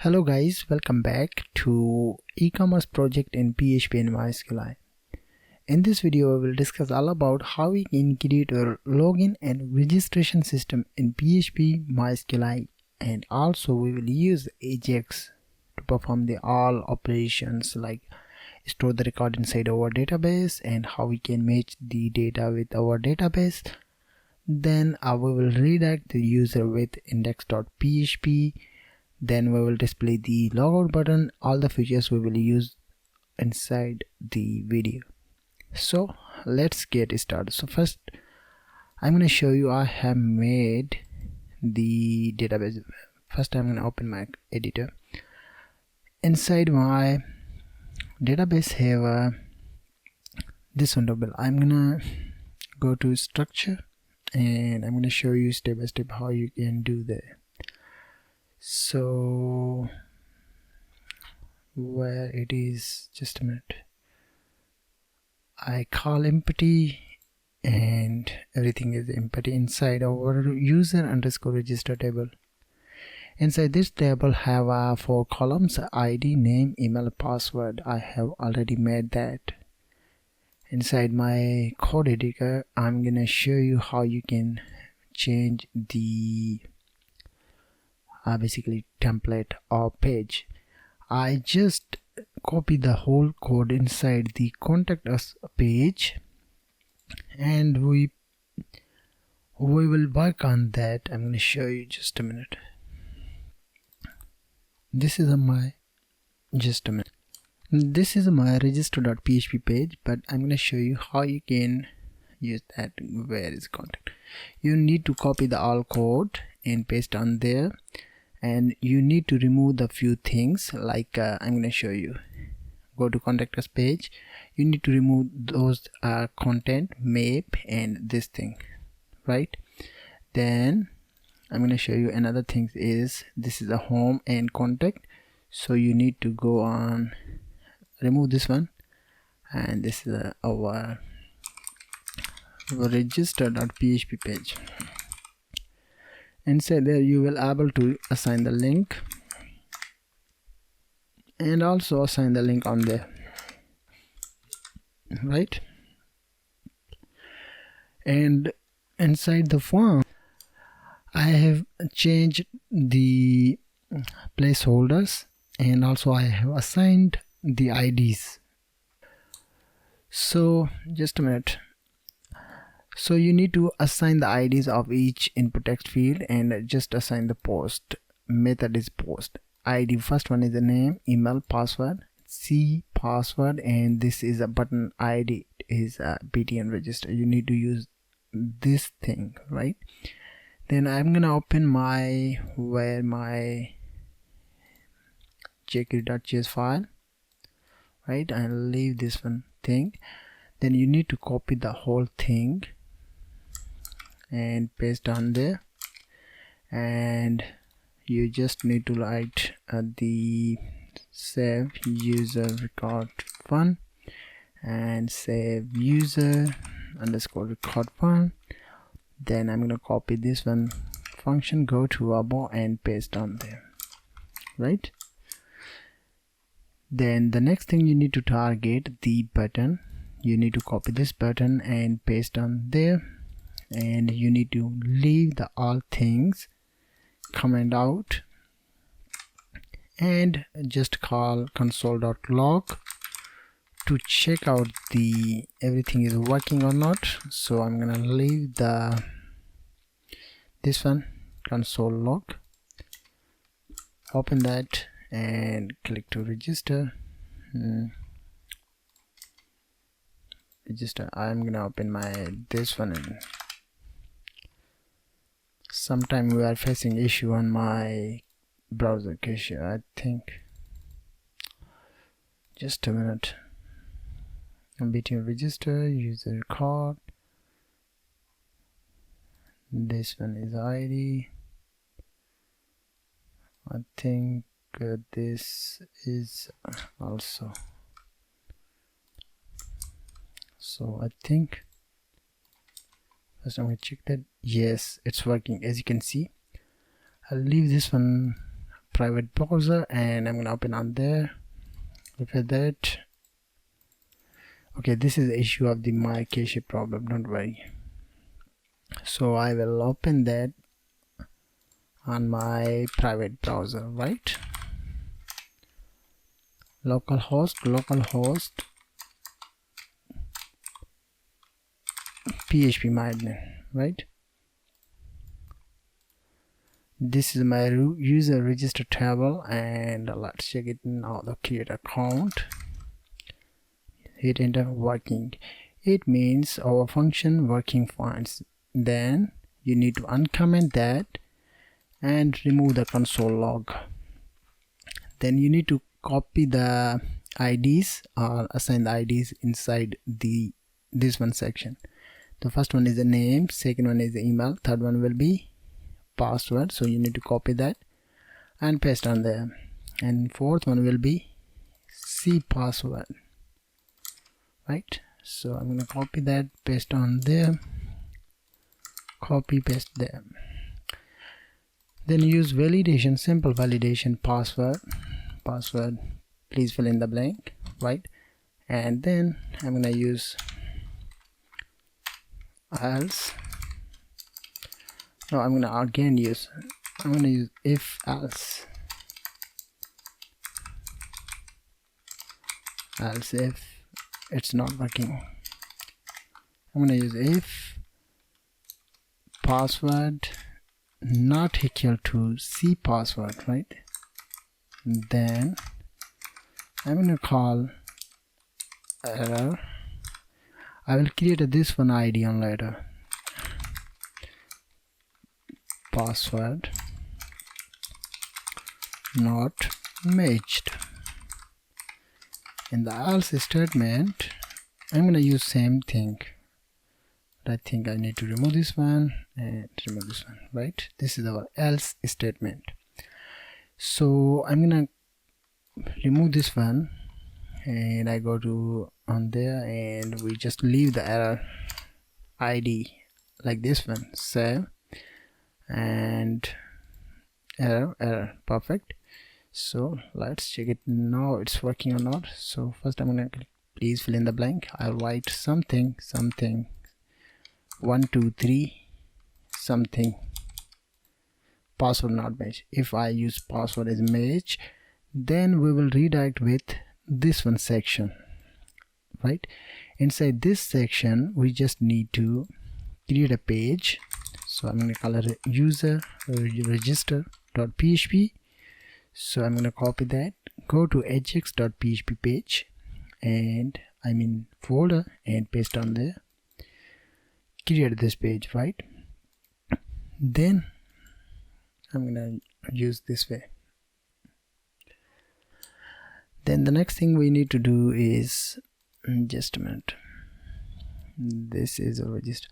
Hello guys, welcome back to e-commerce project in PHP and MySQL. In this video, we will discuss all about how we can create a login and registration system in PHP, MySQL, and also we will use Ajax to perform the all operations like store the record inside our database and how we can match the data with our database. Then we will redirect the user with index.php. Then we will display the logout button, all the features we will use inside the video. So let's get started. So first I'm going to show you I have made the database. First I'm going to open my editor. Inside my database have this one table. I'm going to go to structure and I'm going to show you step by step how you can do that. So where it is, just a minute, I call empty and everything is empty inside our user underscore register table. Inside this table have 4 columns: ID, name, email, password. I have already made that. Inside my code editor I'm gonna show you how you can change the basically template or page. I just copy the whole code inside the contact us page and we will work on that. I'm going to show you just a minute. This is my register.php page, but I'm going to show you how you can use that. Where is contact? You need to copy the all code and paste on there, and you need to remove the few things like I'm going to show you. Go to contact us page. You need to remove those content, map, and this thing, right? Then I'm going to show you another thing is this is a home and contact, so you need to go on remove this one, and this is our register.php page. Inside there you will able to assign the link and also assign the link on there, right? And inside the form I have changed the placeholders and also I have assigned the IDs. So just a minute. So you need to assign the IDs of each input text field and just assign the post. Method is post. ID, first one is the name, email, password, C password, and this is a button ID is a BTN register. You need to use this thing, right? Then I'm gonna open my jQuery.js file, right? I'll leave this one thing. Then you need to copy the whole thing and paste on there, and you just need to write the save user record one and save user underscore record one. Then I'm gonna copy this one function, go to above and paste on there, right? Then the next thing you need to target the button. You need to copy this button and paste on there, and you need to leave the all things comment out and just call console.log to check out the everything is working or not. So I'm gonna leave this one console log, open that and click to register. Register. I'm gonna open this one, and sometime we are facing issue on my browser cache, I think. Just a minute. BTN register user record. This one is ID. I think this is also. So I think first I'm going to check that. Yes, it's working. As you can see, I'll leave this one private browser, and I'm gonna open on there. Look at that. Okay, this is the issue of the my cache problem, don't worry. So I will open that on my private browser, right? Localhost PHP admin, right? This is my user register table, and let's check it now. The create account, hit enter, working. It means our function working fine. Then you need to uncomment that and remove the console log. Then you need to copy the IDs or assign the IDs inside this one section. The first one is the name, second one is the email, third one will be password, so you need to copy that and paste on there, and fourth one will be C password, right? So I'm gonna copy that, paste on there, copy, paste there. Then use validation, simple validation, password, please fill in the blank, right? And then I'm gonna use else. No, I'm gonna use if else if it's not working. I'm gonna use if password not equal to C password, right? Then I'm gonna call error. I will create this one ID on later. Password not matched. In the else statement, I'm gonna use same thing. But I think I need to remove this one and remove this one, right? This is our else statement. So I'm gonna remove this one, and I go to on there, and we just leave the error ID like this one, save, and error, perfect. So let's check it now, it's working or not. So first I'm gonna click please fill in the blank. I'll write something 1 2 3 something, password not match. If I use password as match, then we will redirect with this one section, right? Inside this section we just need to create a page. So I'm going to call it user register.php. so I'm going to copy that, go to Ajax.php page, and I'm in folder, and paste on there, create this page, right? Then I'm going to use this way. Then the next thing we need to do is, just a minute, this is a register.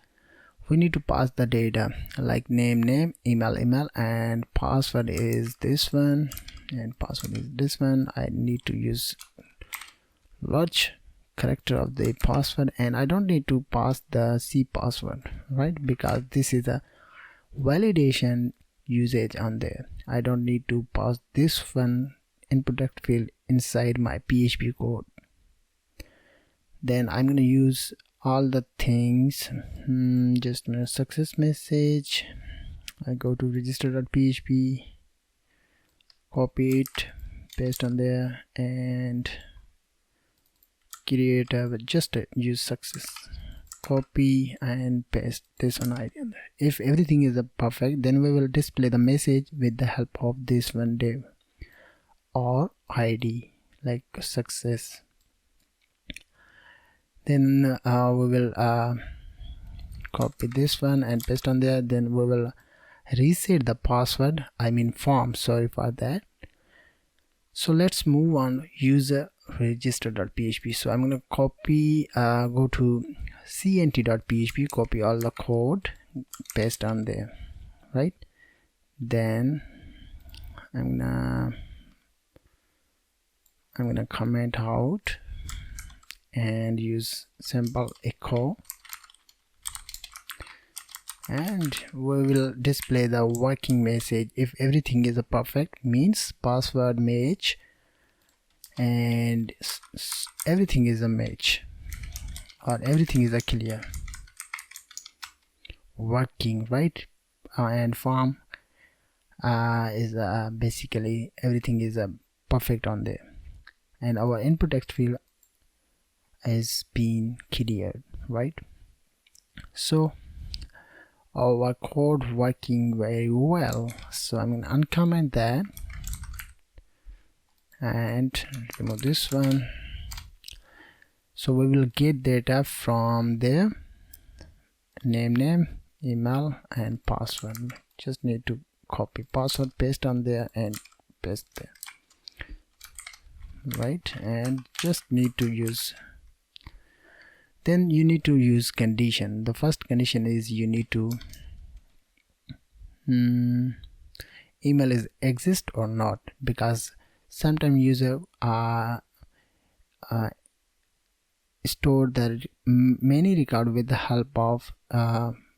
We need to pass the data like name, email, and password is this one, and password is this one. I need to use large character of the password, and I don't need to pass the C password, right? Because this is a validation usage on there. I don't need to pass this one input text field inside my PHP code. Then I'm going to use all the things, just a minute, success message. I go to register.php, copy it, paste on there, and create just use success, copy and paste this on ID on there. If everything is perfect, then we will display the message with the help of this one div or ID like success. Then we will copy this one and paste on there. Then we will reset the password, form, sorry for that. So let's move on user register.php. so I'm going to copy, go to cnt.php, copy all the code, paste on there, right? Then I'm gonna comment out and use simple echo and we will display the working message. If everything is perfect, means password match and everything is a match, or everything is a clear working, right? And form is basically everything is perfect on there, and our input text field is being cleared, right? So our code working very well. So I'm going to uncomment that and remove this one. So we will get data from there, name, email and password. Just need to copy password, paste on there and paste there, right? And just need to use, then you need to use condition. The first condition is you need to email is exist or not, because sometimes user store the many record with the help of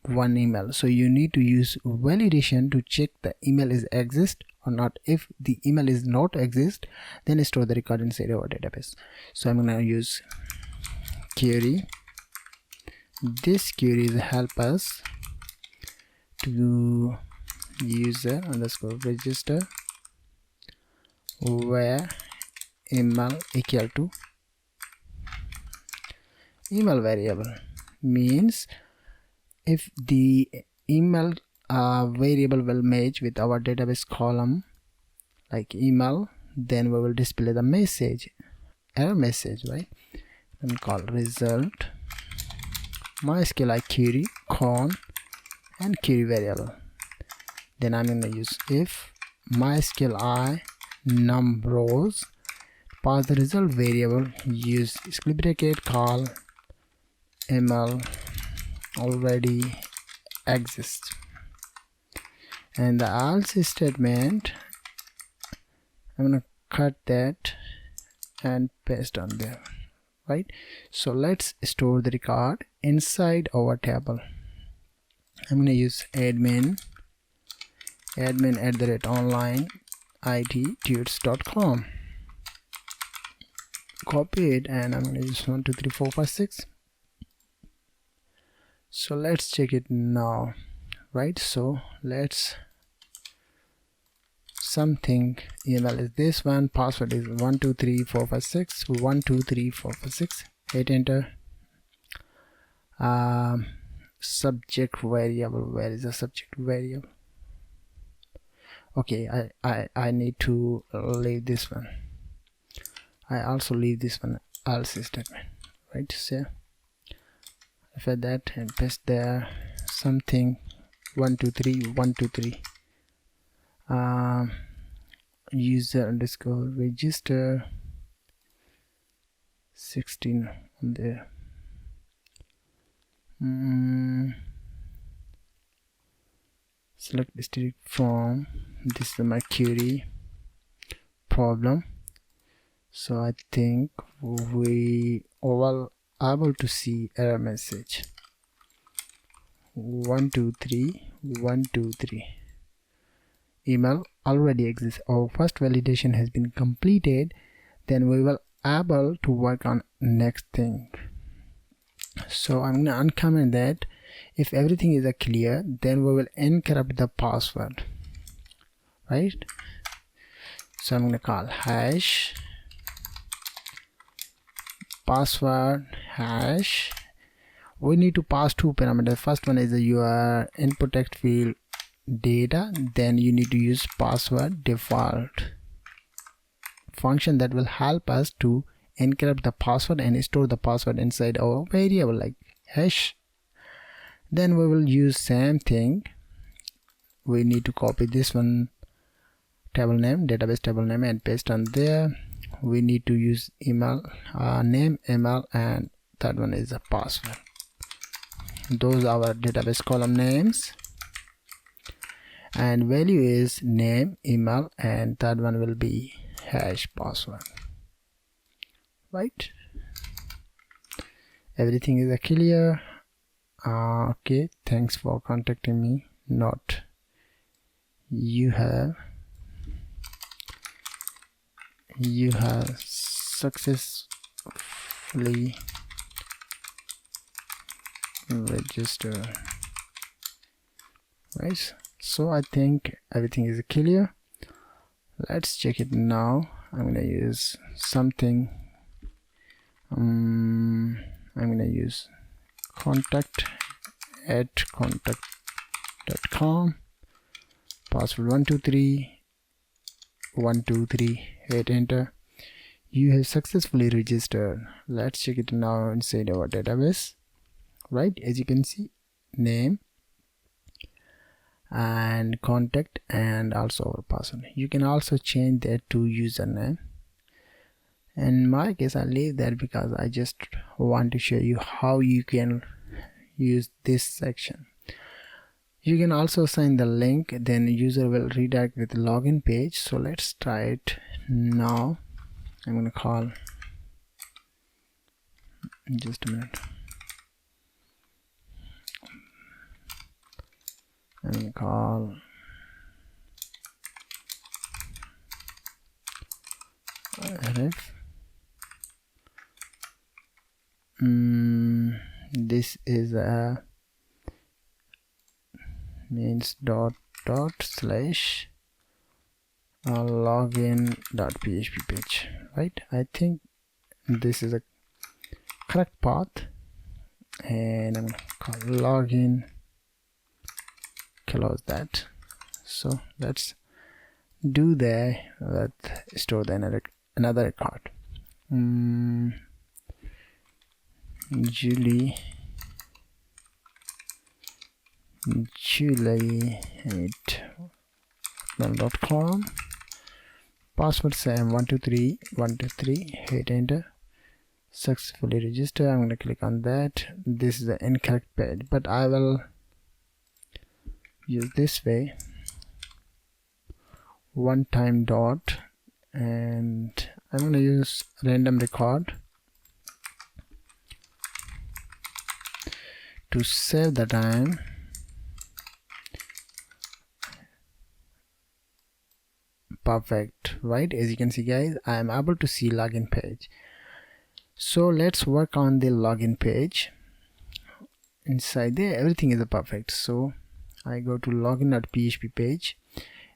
one email. So you need to use validation to check the email is exist or not. If the email is not exist, then store the record inside our database. So I'm gonna use query. This query is help us to user underscore register where email equal to email variable, means if the email variable will match with our database column like email, then we will display the message, error message, right? And call result MySQL query con and query variable. Then I'm going to use if MySQL num rows, pass the result variable, use square bracket, call email already exists, and the else statement I'm gonna cut that and paste on there, right? So let's store the record inside our table. I'm gonna use admin @onlineITtuts.com. Copy it and I'm gonna use 1 2 3 4 5 6. So let's check it now, right? So let's something email is this one, password is 1 2 3 4 5 6 1 2 3 4 5 6. Hit enter. Subject variable, where is the subject variable? Okay, I need to leave this one. I also leave this one else statement, right? So after that and paste there something 1 2 3 1 2 3 user underscore register 16 on there. Select district from, this is my query problem. So I think we all able to see error message 1 2 3 1 2 3. Email already exists. Our first validation has been completed. Then we will able to work on next thing. So I'm gonna uncomment that. If everything is clear, then we will encrypt the password, right? So I'm gonna call hash password hash. We need to pass two parameters. First one is your input text field data, then you need to use password default function that will help us to encrypt the password and store the password inside our variable like hash. Then we will use same thing. We need to copy this one, table name, database table name, and paste on there. We need to use email name, email, and third one is a password. Those are our database column names, and value is name, email, and third one will be hash password, right? Everything is clear. Okay, thanks for contacting me. Not you have successfully registered. Right, so I think everything is clear. Let's check it now. I'm gonna use something. I'm gonna use contact@contact.com, password 123, hit enter. You have successfully registered. Let's check it now inside our database. Right, as you can see, name and contact and also our password. You can also change that to username. In my case, I leave that because I just want to show you how you can use this section. You can also send the link, then the user will redirect with the login page. So let's try it now. I'm gonna call, just a minute, I'm gonna call ref. This is a means dot slash login.php page, right? I think this is a correct path, and I'm gonna call login, close that. So let's do that. Let's store the another record. Julie@hotmail.com, password same 123, hit enter. Successfully register. I'm going to click on that. This is the incorrect page, but I will use this way, one time dot, and I'm going to use random record to save the time. Perfect, right? As you can see, guys, I am able to see login page. So let's work on the login page. Inside there, everything is perfect. So I go to login.php page,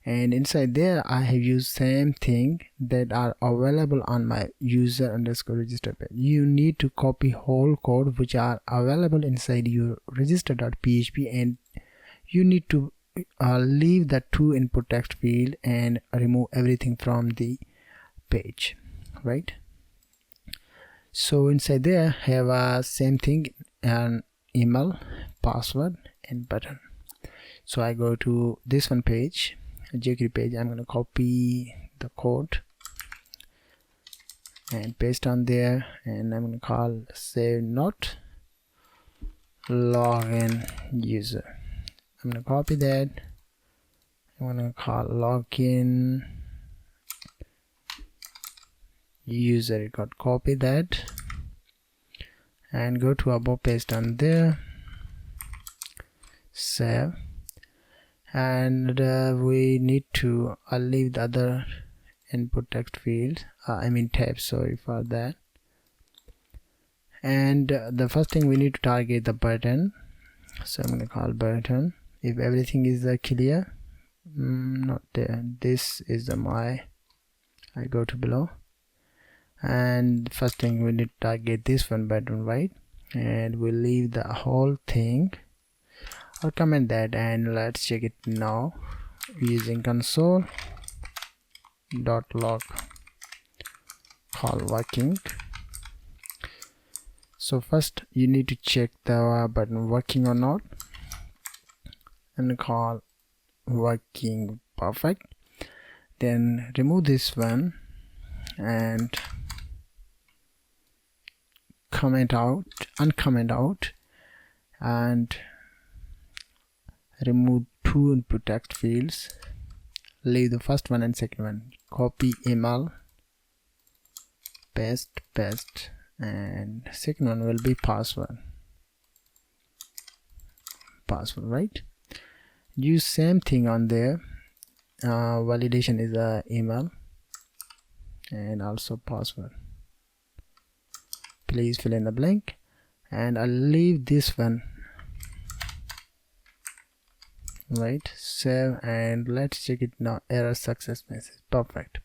and inside there I have used same thing that are available on my user_register page. You need to copy whole code which are available inside your register.php, and you need to leave the to input text field and remove everything from the page, right? So inside there have a same thing, an email, password and button. So I go to this one page, jQuery page. I'm going to copy the code and paste on there, and I'm going to call save not login user. I'm going to copy that. I'm going to call login user record, copy that and go to above, paste on there, save, and we need to leave the other input text field, tab, sorry for that. And the first thing we need to target the button, so I'm going to call button. If everything is clear, not there, this is I go to below, and first thing we need to target this one button, right? And we'll leave the whole thing or comment that, and let's check it now using console.log call working. So first you need to check the button working or not, and call working, perfect. Then remove this one and uncomment out, and remove two input text fields, leave the first one and second one, copy email, paste, and second one will be password. password, right? Use same thing on there. Validation is a email and also password. Please fill in the blank, and I'll leave this one, right? Save, and let's check it now. Error success message. Perfect.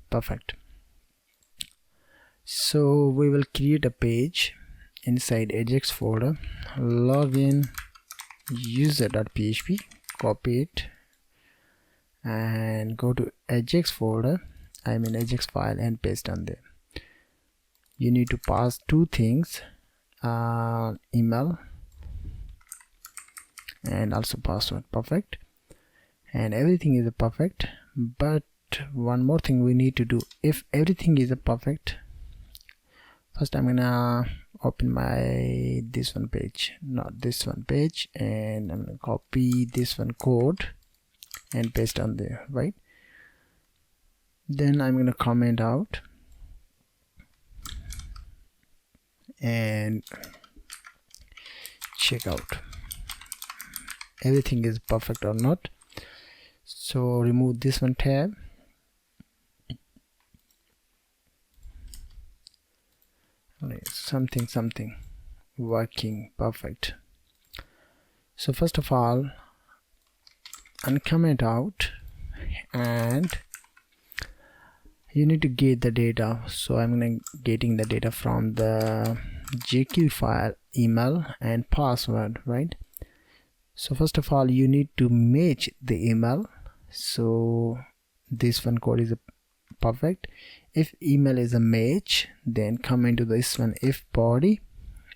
Perfect. So we will create a page inside Ajax folder, login user.php, copy it and go to Ajax folder, Ajax file, and paste on there. You need to pass two things, email and also password. Perfect. And everything is perfect, but one more thing we need to do. If everything is perfect, first I'm gonna open my this one page, not this one page, and I'm gonna copy this one code and paste on there, right? Then I'm gonna comment out and check out everything is perfect or not. So remove this one tab, something working perfect. So first of all, uncomment out, and you need to get the data. So I'm gonna getting the data from the jQuery file, email and password, right? So first of all, you need to match the email. So this one code is perfect. If email is a match, then come into this one if body.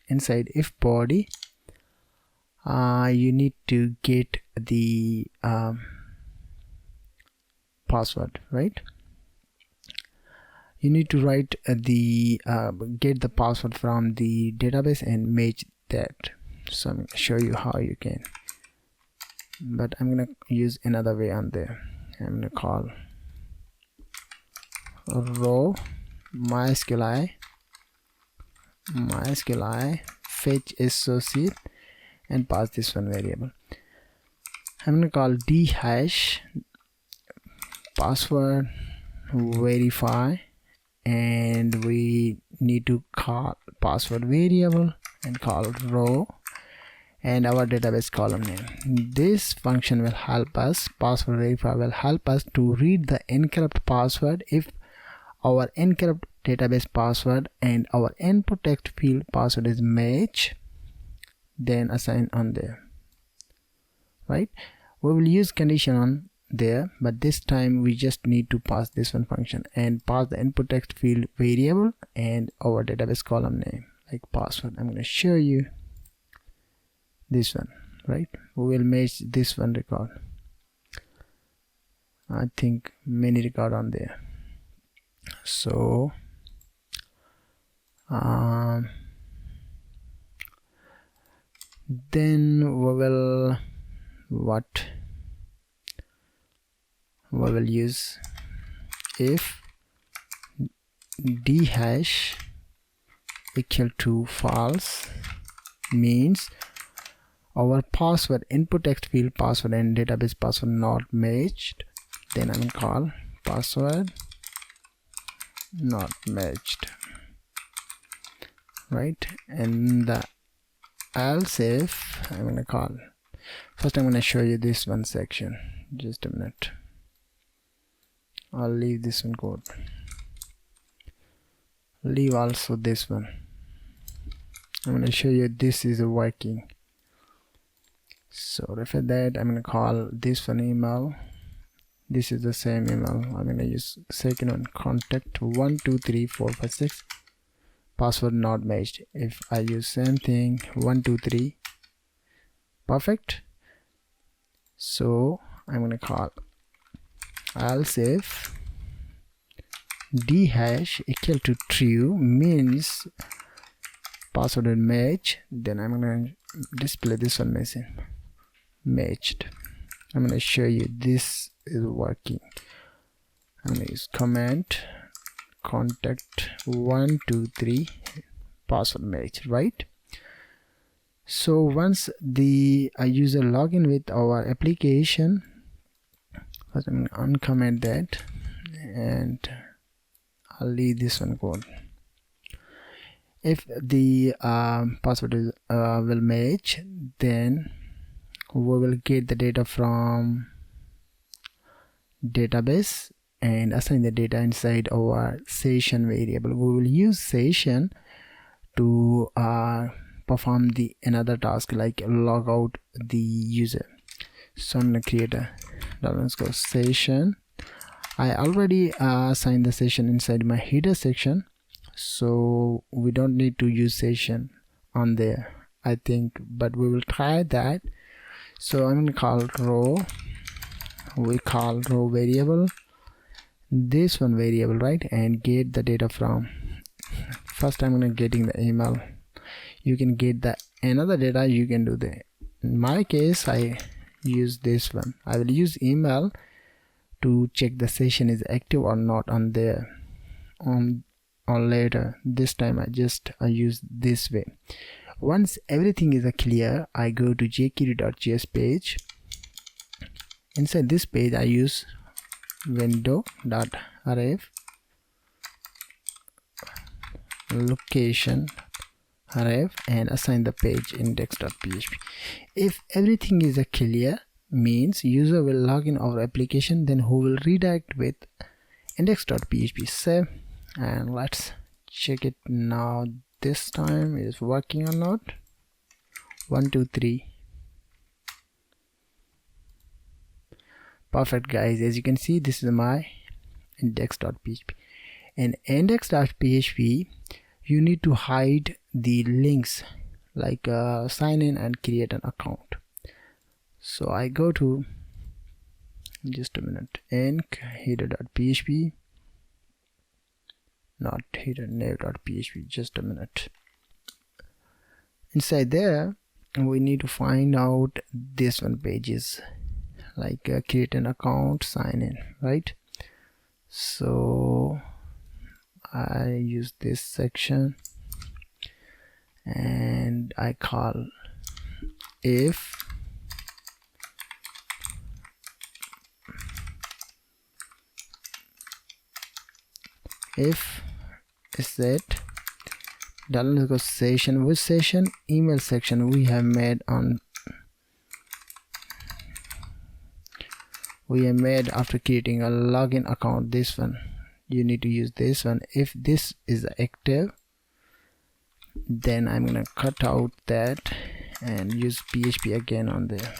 Inside if body, you need to get the password, right? You need to write the get the password from the database and match that. So I'm going to show you how you can, but I'm going to use another way on there. I'm going to call row MySQL fetch associate and pass this one variable. I'm going to call d hash password verify, and we need to call password variable and call row and our database column name. This function will help us, password verify will help us to read the encrypt password. If our encrypt database password and our input text field password is match, then assign on there, right? We will use condition on there, but this time we just need to pass this one function and pass the input text field variable and our database column name like password. I'm going to show you this one, right? We will match this one record. I think many record on there. So then we will use if d hash equal to false, means our password input text field password and database password not matched. Then I'm gonna call password not matched, right? And the else if I'm gonna call, first I'm gonna show you this one section, just a minute. I'll leave this one code, leave also this one. I'm gonna show you this is working. So refer that. I'm gonna call this one email. This is the same email. I'm gonna use second one, contact 123456, password not matched. If I use same thing 123, perfect. So I'm gonna call else if d hash equal to true, means password and match. Then I'm gonna display this one message matched. I'm gonna show you this is working. I'm gonna use comment contact 123 password match, right? So once the user login with our application, first I'm going to uncomment that and I'll leave this one code. If the password will match, then we will get the data from database and assign the data inside our session variable. We will use session to perform the another task like log out the user. So I'm gonna create a $session. I already assigned the session inside my header section, so we don't need to use session on there, I think, but we will try that. So I'm gonna call row. We call row variable, this one variable, right, and get the data from. First I'm gonna getting the email. You can get the another data, you can do the, in my case I use this one. I will use email to check the session is active or not on there on later. This time I use this way. Once everything is clear, I go to jQuery.js page. Inside this page I use window.ref location ref and assign the page index.php. If everything is clear, means user will log in our application, then who will redirect with index.php. Save and let's check it now. This time it is working or not. 1 2 3. Perfect guys, as you can see this is my index.php. In index.php you need to hide the links like sign in and create an account. So I go to, just a minute, inc header.php, not header nav.php, just a minute. Inside there we need to find out this one pages like create an account, sign in, right? So I use this section and I call if is set $session, which session, email section we have made after creating a login account. This one you need to use this one. If this is active, then I'm gonna cut out that and use PHP again on there.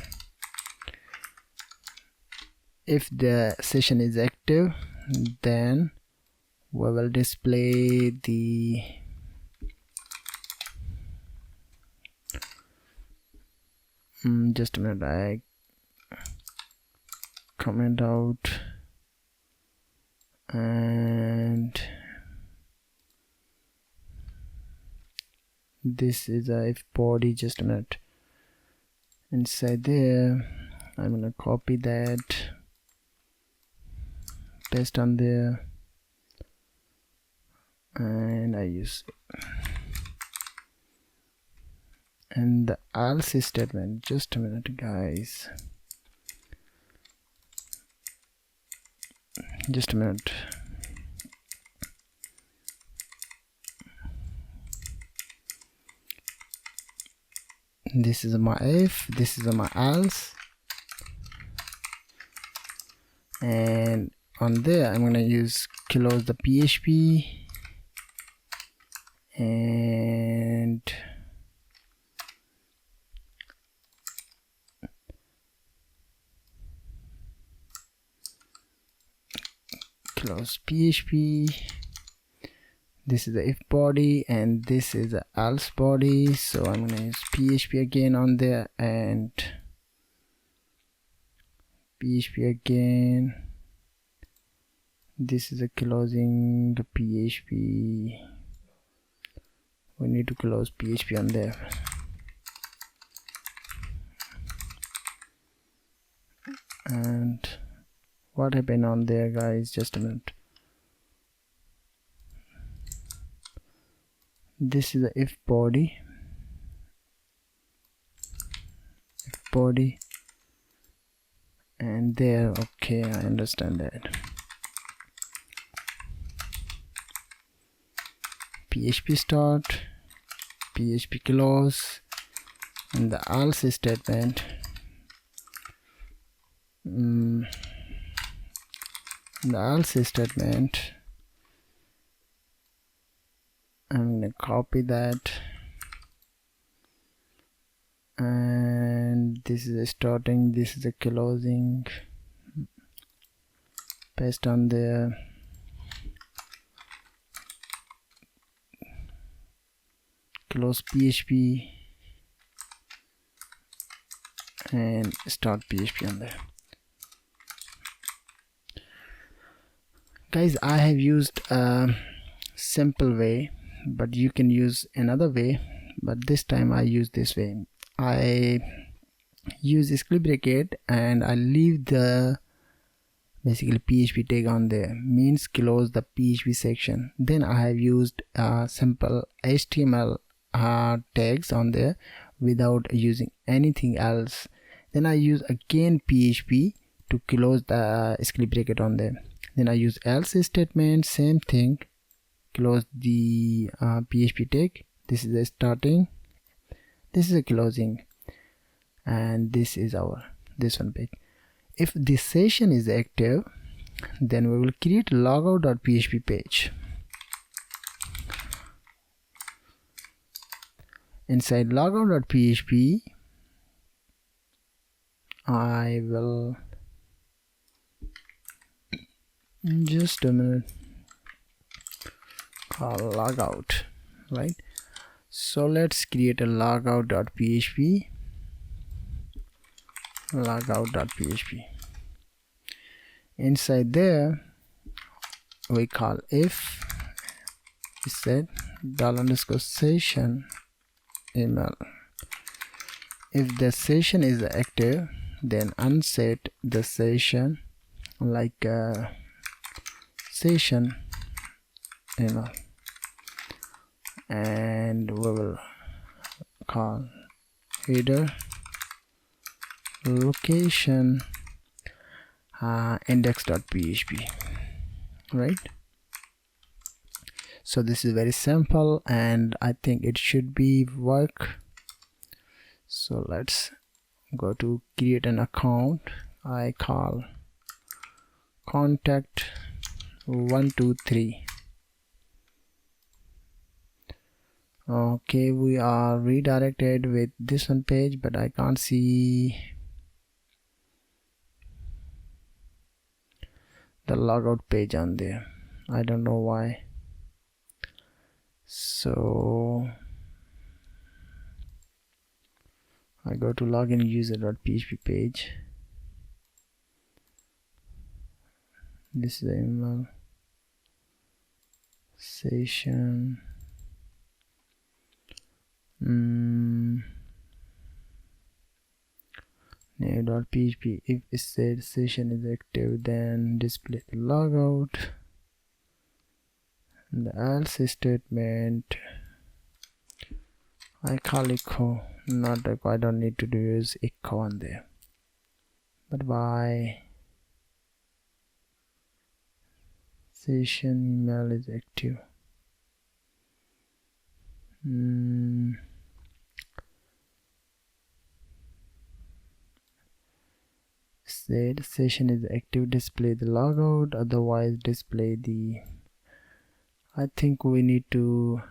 If the session is active, then we will display the just a minute, I comment out and this is a if body. Just a minute. Inside there I'm gonna copy that, paste on there, and I use and the else statement. Just a minute guys, just a minute. This is my if, this is my else, and on there I'm gonna use close the PHP and close PHP. This is the if body and this is the else body, so I'm gonna use PHP again on there and PHP again. This is a closing the PHP. We need to close PHP on there. And what happened on there guys, just a minute. This is the if body body, and there. Okay, I understand that. PHP start, PHP close, and the else statement. The else statement, I'm gonna copy that, and this is a starting, this is a closing, paste on there, close PHP and start PHP on there. Guys, I have used a simple way, but you can use another way, but this time I use this way. I use script bracket and I leave the basically PHP tag on there, means close the PHP section. Then I have used simple HTML tags on there without using anything else. Then I use again PHP to close the script bracket on there. Then I use else statement, same thing, close the PHP tag. This is the starting, this is a closing, and this is our this one page. If this session is active, then we will create logout.php page. Inside logout.php, I will just a minute call logout, right? So let's create a logout.php. Logout.php. Inside there, we call if set $_session email. If the session is active, then unset the session like session email, and we will call header location index.php, right? So this is very simple and I think it should be work. So let's go to create an account. I call contact 123. Okay, we are redirected with this one page, but I can't see the logout page on there. I don't know why. So I go to login user.php page. This is the email session. Name.php. If it said session is active, then display the logout. And the else statement, I call echo. Not echo, I don't need to use echo on there. But why? Session email is active. Said session is active, display the logout, otherwise display the, I think we need to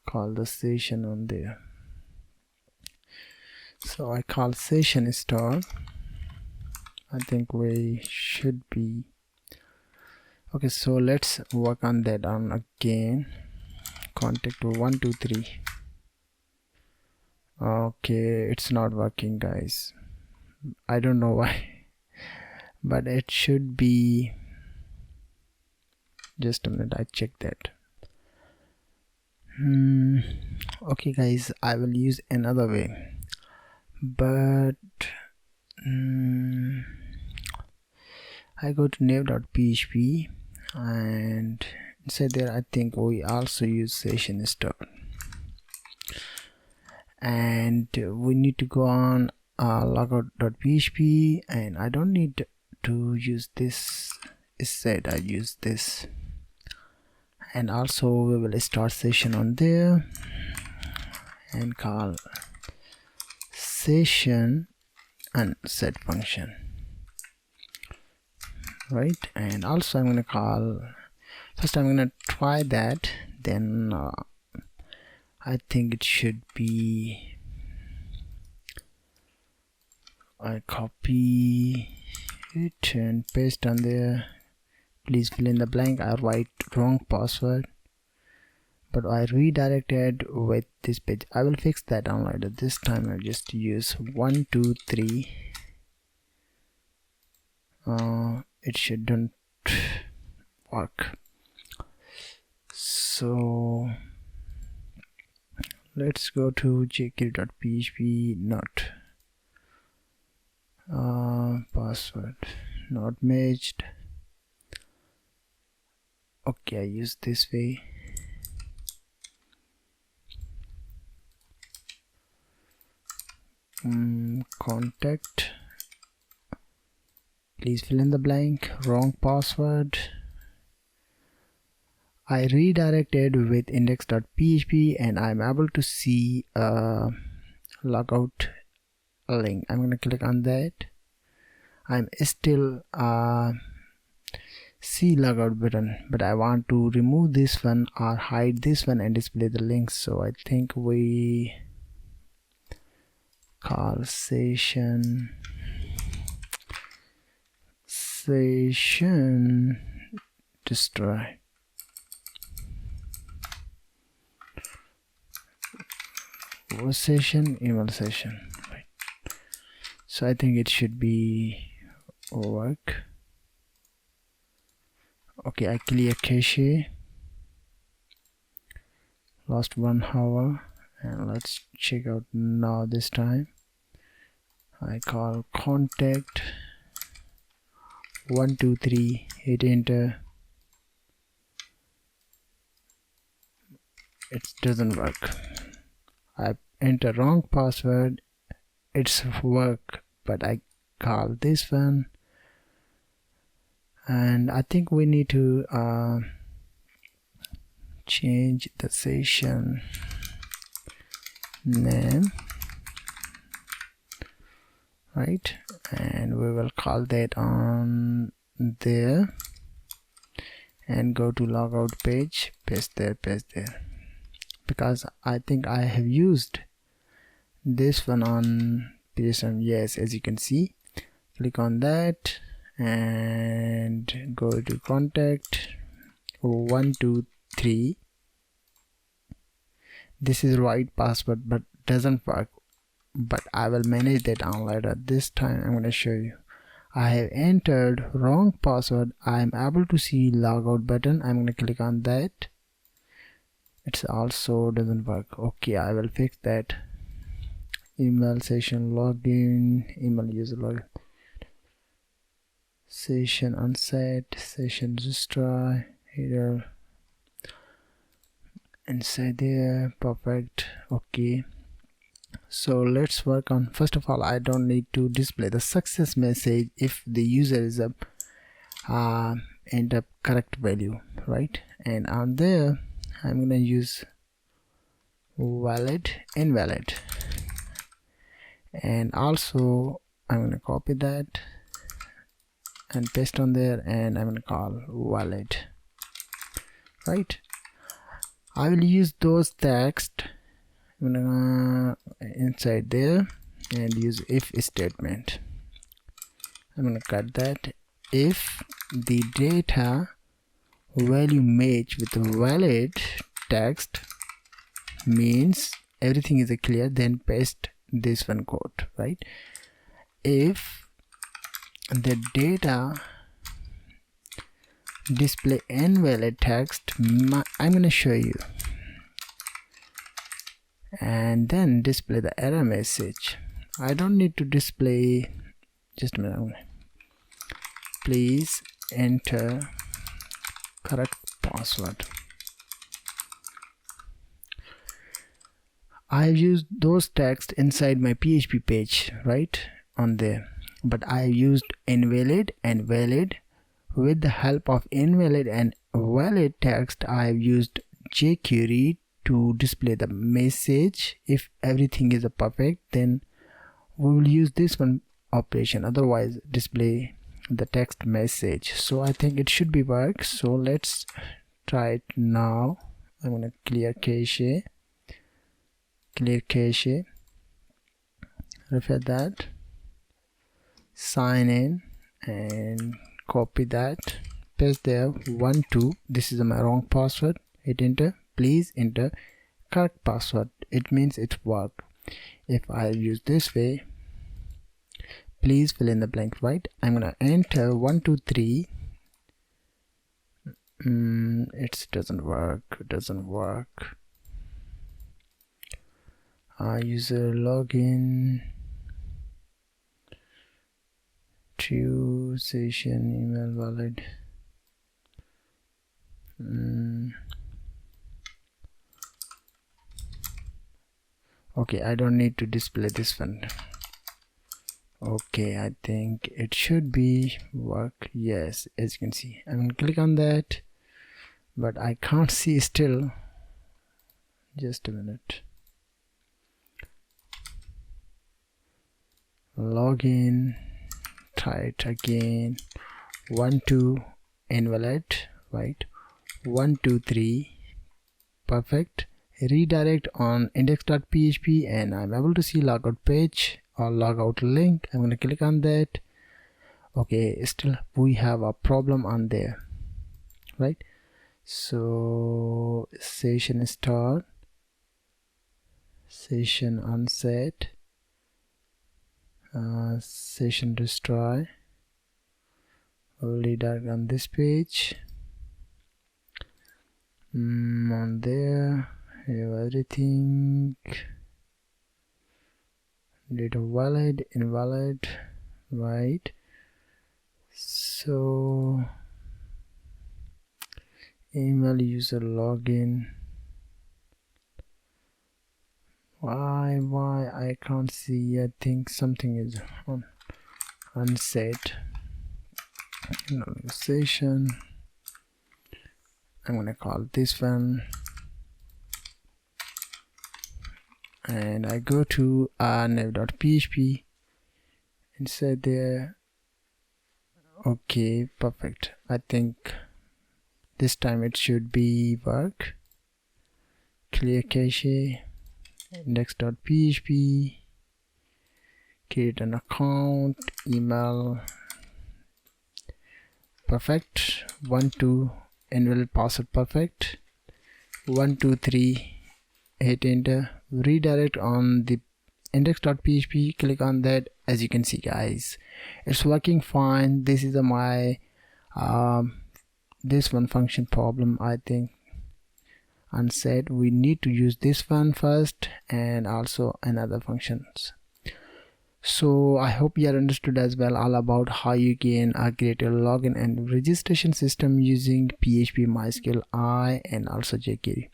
call the session on there. So I call session start. I think we should be okay. So let's work on that on again. Contact 123. Okay, it's not working, guys. I don't know why. But it should be, just a minute, I check that. Okay guys, I will use another way, but I go to name.php and inside there I think we also use session start, and we need to go on logout.php, and I don't need to use this. Instead I use this, and also we will start session on there and call session and set function, right? And also I'm going to call, first I'm going to try that, then I think it should be, I copy it and paste on there. Please fill in the blank. I write wrong password, but I redirected with this page. I will fix that on later. This time I just use 1 2 3. It shouldn't work, so let's go to jQuery.php. Not password not matched. Okay, I use this way. Contact, please fill in the blank, wrong password. I redirected with index.php and I'm able to see a logout link. I'm going to click on that. I'm still see logout button, but I want to remove this one or hide this one and display the links. So I think we call session destroy. Session email session, right? So I think it should be work. Okay, I clear cache, lost 1 hour, and let's check out now. This time I call contact 1 2 3, hit enter. It doesn't work. I enter wrong password, it's work, but I call this one, and I think we need to change the session name, right? And we will call that on there and go to logout page, paste there, because I think I have used this one on PSM. Yes, as you can see, click on that and go to contact 1 2 3. This is right password but doesn't work, but I will manage that on later. This time I'm going to show you. I have entered wrong password. I am able to see logout button. I'm going to click on that. It's also doesn't work. Okay, I will fix that. Email session login, email user login, session unset, session destroy, header inside there. Perfect. Okay, so let's work on, first of all, I don't need to display the success message if the user is end up correct value, right? And on there I'm gonna use valid, invalid, and also I'm gonna copy that and paste on there, and I'm gonna call valid, right? I will use those text. I'm gonna inside there and use if statement. I'm gonna cut that. If the data value match with valid text means everything is clear, then paste this one code, right? If the data display invalid text, I'm going to show you, and then display the error message. I don't need to display, just a minute, please enter correct password. I have used those text inside my PHP page right on there, but I have used invalid and valid. With the help of invalid and valid text, I have used jQuery to display the message. If everything is perfect, then we will use this one operation, otherwise display the text message. So I think it should be work. So let's try it now. I'm gonna clear cache, refresh that, sign in and copy that, paste there 1 2. This is my wrong password. Hit enter. Please enter correct password. It means it worked. If I use this way, please fill in the blank, right? I'm gonna enter 1 2 3. It doesn't work. User login, true, session, email valid. Okay, I don't need to display this one. Okay, I think it should be work. Yes, as you can see, I'm gonna click on that, but I can't see still. Just a minute. Login, try it again. 1 2 invalid, right? 1 2 3, perfect. Redirect on index.php and I'm able to see logout page or logout link. I'm going to click on that. Okay, still we have a problem on there, right? So session start, session unset, session destroy. We'll redirect on this page. On there have everything. Data valid, invalid, right? So email user login. Why I can't see? I think something is on unset. Session. I'm gonna call this one, and I go to nav.php inside there. Okay, perfect. I think this time it should be work. Clear cache, index.php, create an account, email, perfect. 1 2 invalid password, perfect. 1 2 3, hit enter. Redirect on the index.php, click on that. As you can see guys, it's working fine. This is my this one function problem. I think unset, we need to use this one first and also another functions. So I hope you are understood as well all about how you can create a login and registration system using PHP, MySQL, and also jQuery.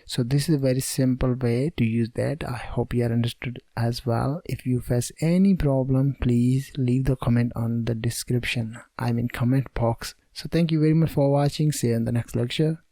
So this is a very simple way to use that. I hope you are understood as well. If you face any problem, please leave the comment on the description, comment box. So thank you very much for watching. See you in the next lecture.